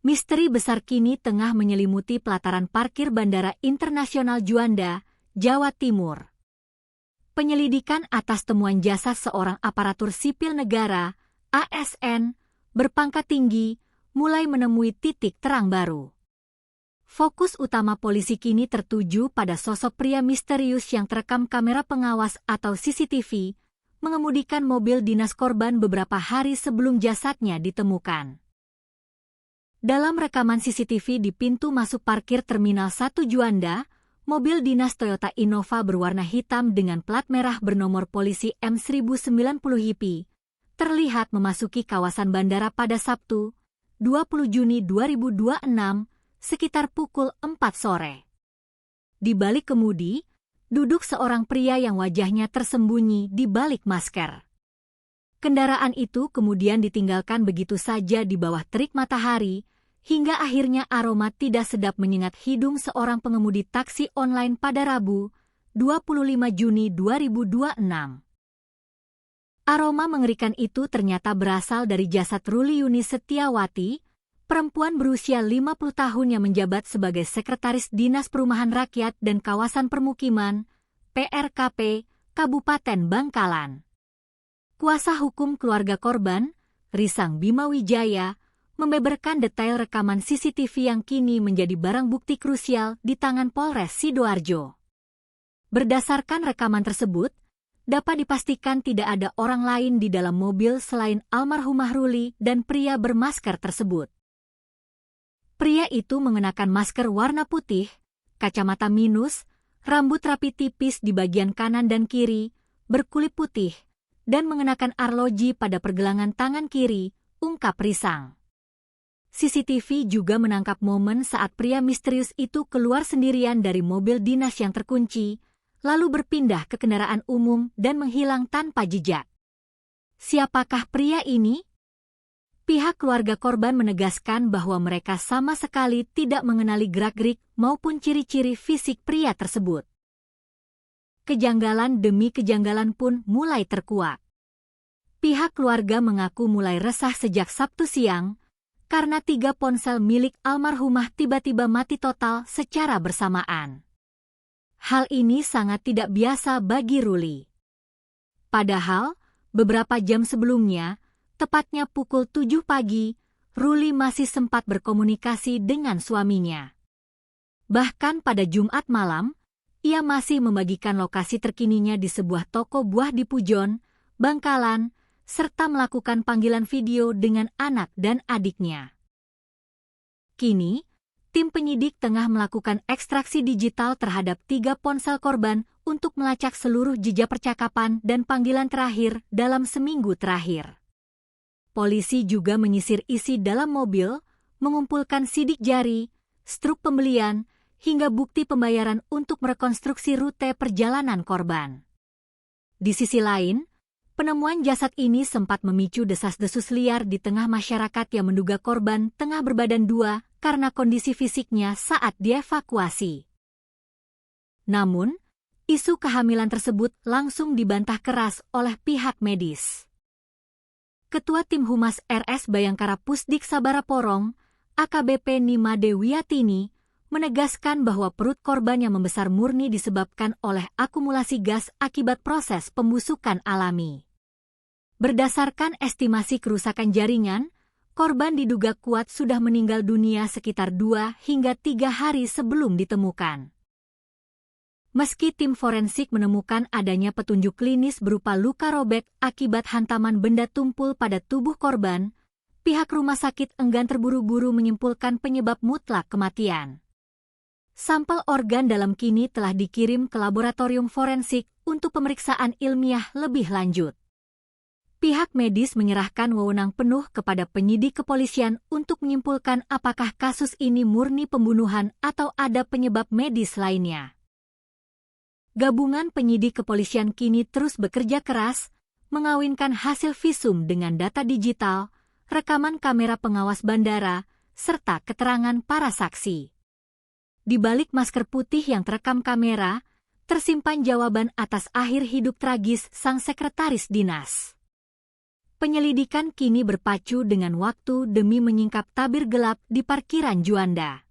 Misteri besar kini tengah menyelimuti pelataran parkir Bandara Internasional Juanda, Jawa Timur. Penyelidikan atas temuan jasad seorang aparatur sipil negara, ASN, berpangkat tinggi, mulai menemui titik terang baru. Fokus utama polisi kini tertuju pada sosok pria misterius yang terekam kamera pengawas atau CCTV, mengemudikan mobil dinas korban beberapa hari sebelum jasadnya ditemukan. Dalam rekaman CCTV di pintu masuk parkir Terminal 1 Juanda, mobil dinas Toyota Innova berwarna hitam dengan plat merah bernomor polisi M1090 Hippie terlihat memasuki kawasan bandara pada Sabtu, 20 Juni 2026, sekitar pukul 4 sore. Di balik kemudi, duduk seorang pria yang wajahnya tersembunyi di balik masker. Kendaraan itu kemudian ditinggalkan begitu saja di bawah terik matahari, hingga akhirnya aroma tidak sedap menyengat hidung seorang pengemudi taksi online pada Rabu, 25 Juni 2026. Aroma mengerikan itu ternyata berasal dari jasad Ruli Yuni Setiawati, perempuan berusia 50 tahun yang menjabat sebagai Sekretaris Dinas Perumahan Rakyat dan Kawasan Permukiman, PRKP, Kabupaten Bangkalan. Kuasa hukum keluarga korban, Risang Bima Wijaya, membeberkan detail rekaman CCTV yang kini menjadi barang bukti krusial di tangan Polres Sidoarjo. Berdasarkan rekaman tersebut, dapat dipastikan tidak ada orang lain di dalam mobil selain almarhumah Ruli dan pria bermasker tersebut. Pria itu mengenakan masker warna putih, kacamata minus, rambut rapi tipis di bagian kanan dan kiri, berkulit putih, dan mengenakan arloji pada pergelangan tangan kiri, ungkap Risang. CCTV juga menangkap momen saat pria misterius itu keluar sendirian dari mobil dinas yang terkunci, lalu berpindah ke kendaraan umum dan menghilang tanpa jejak. Siapakah pria ini? Pihak keluarga korban menegaskan bahwa mereka sama sekali tidak mengenali gerak-gerik maupun ciri-ciri fisik pria tersebut. Kejanggalan demi kejanggalan pun mulai terkuak. Pihak keluarga mengaku mulai resah sejak Sabtu siang, karena 3 ponsel milik almarhumah tiba-tiba mati total secara bersamaan. Hal ini sangat tidak biasa bagi Ruli. Padahal, beberapa jam sebelumnya, tepatnya pukul 7 pagi, Ruli masih sempat berkomunikasi dengan suaminya. Bahkan pada Jumat malam, ia masih membagikan lokasi terkininya di sebuah toko buah di Pujon, Bangkalan, serta melakukan panggilan video dengan anak dan adiknya. Kini, tim penyidik tengah melakukan ekstraksi digital terhadap 3 ponsel korban untuk melacak seluruh jejak percakapan dan panggilan terakhir dalam seminggu terakhir. Polisi juga menyisir isi dalam mobil, mengumpulkan sidik jari, struk pembelian, hingga bukti pembayaran untuk merekonstruksi rute perjalanan korban. Di sisi lain, penemuan jasad ini sempat memicu desas-desus liar di tengah masyarakat yang menduga korban tengah berbadan 2 karena kondisi fisiknya saat dievakuasi. Namun, isu kehamilan tersebut langsung dibantah keras oleh pihak medis. Ketua Tim Humas RS Bayangkara Pusdik Sabara Porong, AKBP Nimade Wiyatini, menegaskan bahwa perut korban yang membesar murni disebabkan oleh akumulasi gas akibat proses pembusukan alami. Berdasarkan estimasi kerusakan jaringan, korban diduga kuat sudah meninggal dunia sekitar 2 hingga 3 hari sebelum ditemukan. Meski tim forensik menemukan adanya petunjuk klinis berupa luka robek akibat hantaman benda tumpul pada tubuh korban, pihak rumah sakit enggan terburu-buru menyimpulkan penyebab mutlak kematian. Sampel organ dalam kini telah dikirim ke laboratorium forensik untuk pemeriksaan ilmiah lebih lanjut. Pihak medis menyerahkan wewenang penuh kepada penyidik kepolisian untuk menyimpulkan apakah kasus ini murni pembunuhan atau ada penyebab medis lainnya. Gabungan penyidik kepolisian kini terus bekerja keras, mengawinkan hasil visum dengan data digital, rekaman kamera pengawas bandara, serta keterangan para saksi. Di balik masker putih yang terekam kamera, tersimpan jawaban atas akhir hidup tragis sang sekretaris dinas. Penyelidikan kini berpacu dengan waktu demi menyingkap tabir gelap di parkiran Juanda.